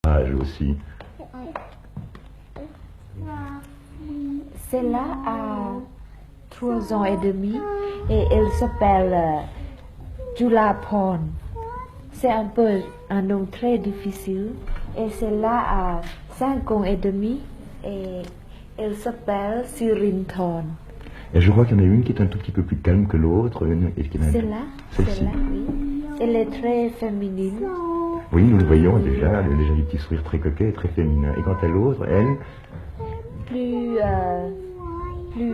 âge aussi. Celle-là a 3 ans et demi et elle s'appelle Julapon. C'est un peu un nom très difficile. Et celle-là a 5 ans et demi et elle s'appelle Sirinthon. Et je crois qu'il y en a une qui est un tout petit peu plus calme que l'autre. Celle-là, Celle-ci. oui. Elle est très féminine. Oui, nous le voyons déjà, elle a déjà des petits sourires très coquets et très féminins. Et quant à l'autre, elle, Plus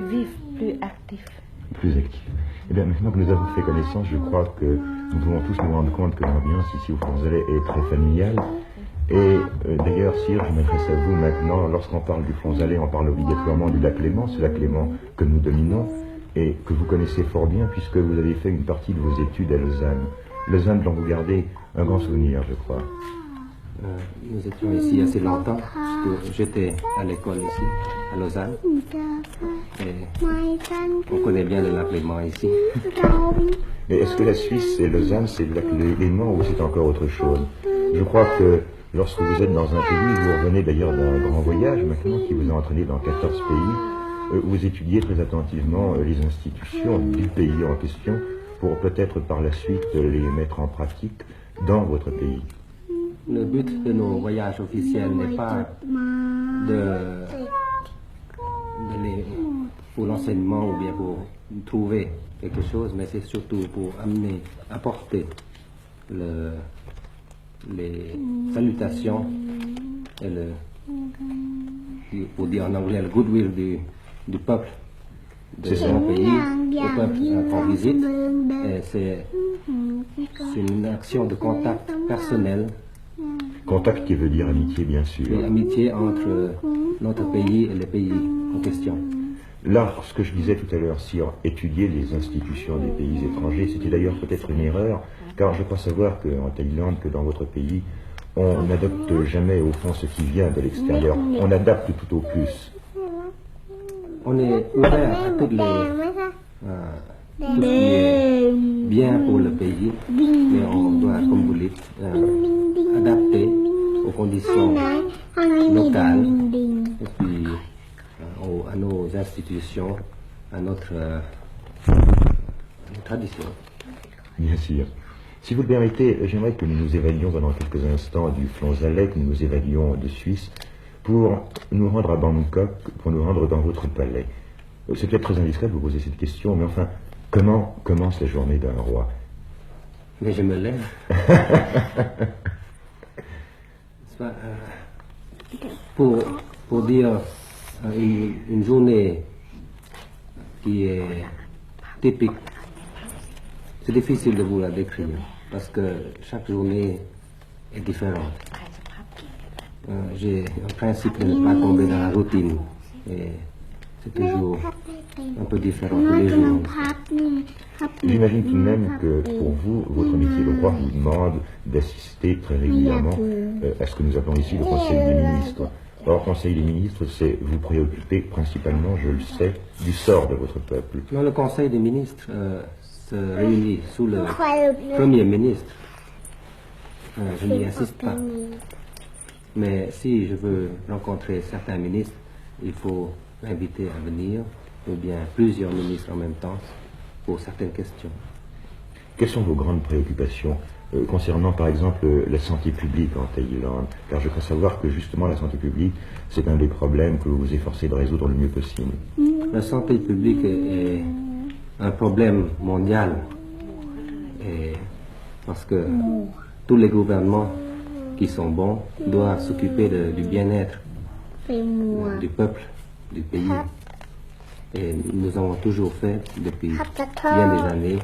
vif, plus actif. plus active. Eh bien, maintenant que nous avons fait connaissance, je crois que nous pouvons tous nous rendre compte que l'ambiance ici au Fonzalais est très familiale. Et d'ailleurs, Sire, je m'adresse à vous maintenant. Lorsqu'on parle du Fonzalais, on parle obligatoirement du lac Léman, ce lac Léman que nous dominons et que vous connaissez fort bien puisque vous avez fait une partie de vos études à Lausanne. Lausanne dont vous gardez un grand souvenir, je crois. Nous étions ici assez longtemps, parce que j'étais à l'école ici, à Lausanne. Et on connaît bien le lac Léman ici. Mais est-ce que la Suisse et Lausanne, c'est le lac Léman ou c'est encore autre chose? Je crois que lorsque vous êtes dans un pays, vous revenez d'ailleurs d'un grand voyage maintenant qui vous a entraîné dans 14 pays, vous étudiez très attentivement les institutions du pays en question pour peut-être par la suite les mettre en pratique dans votre pays. Le but de nos voyages officiels n'est pas d'aller pour l'enseignement ou bien pour trouver quelque chose, mais c'est surtout pour apporter les salutations et pour dire en anglais, le goodwill du peuple de son pays au peuple qu'on visite. Et c'est une action de contact personnel. Contact qui veut dire amitié, bien sûr. Et amitié entre notre pays et les pays en question. Là, ce que je disais tout à l'heure, Sire, étudier les institutions des pays étrangers, c'était d'ailleurs peut-être une erreur, car je crois savoir qu'en Thaïlande, que dans votre pays, on n'adopte jamais au fond ce qui vient de l'extérieur. On adapte tout au plus. On est ouvert à tout ce qui est bien pour le pays, mais on doit, comme vous dites, adapter aux conditions locales et puis à nos institutions, à notre tradition. Bien sûr. Si vous le permettez, j'aimerais que nous nous évadions pendant quelques instants du Fonzalais, que nous nous évadions de Suisse, pour nous rendre à Bangkok, pour nous rendre dans votre palais. C'est peut-être très indiscret de vous poser cette question, mais enfin, comment commence la journée d'un roi? Mais je me lève. Pour dire une journée qui est typique, c'est difficile de vous la décrire, parce que chaque journée est différente. J'ai un principe de ne pas tomber dans la routine, et c'est toujours un peu différent tous les jours. J'imagine tout de même que pour vous, votre métier de roi vous demande d'assister très régulièrement à ce que nous appelons ici le Conseil des ministres. Or, Conseil des ministres, c'est vous préoccuper principalement, je le sais, du sort de votre peuple. Non, le Conseil des ministres se réunit sous le Premier ministre. Je n'y assiste pas. Mais si je veux rencontrer certains ministres, il faut m'inviter à venir, ou bien plusieurs ministres en même temps, pour certaines questions. Quelles sont vos grandes préoccupations concernant par exemple la santé publique en Thaïlande? Car je crois savoir que justement la santé publique, c'est un des problèmes que vous vous efforcez de résoudre le mieux possible. La santé publique est un problème mondial, et parce que tous les gouvernements qui sont bons doivent s'occuper du bien-être du peuple, du pays. Et nous avons toujours fait, depuis bien des années,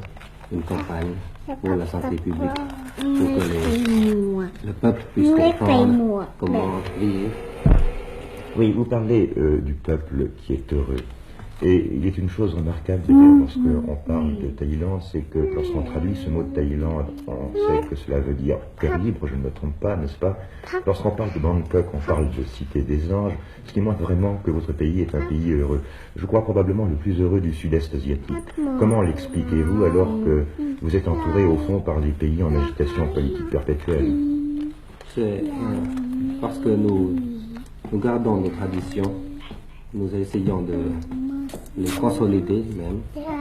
une campagne pour la santé publique, pour que le peuple puisse comprendre comment vivre. Oui, vous parlez du peuple qui est heureux. Et il est une chose remarquable d'ailleurs lorsqu'on parle de Thaïlande, c'est que lorsqu'on traduit ce mot de Thaïlande, on sait que cela veut dire terre libre, je ne me trompe pas, n'est-ce pas? Lorsqu'on parle de Bangkok, on parle de cité des anges, ce qui montre vraiment que votre pays est un pays heureux. Je crois probablement le plus heureux du sud-est asiatique. Comment l'expliquez-vous alors que vous êtes entouré au fond par des pays en agitation politique perpétuelle? C'est parce que nous gardons nos traditions, nous essayons de les consolider même.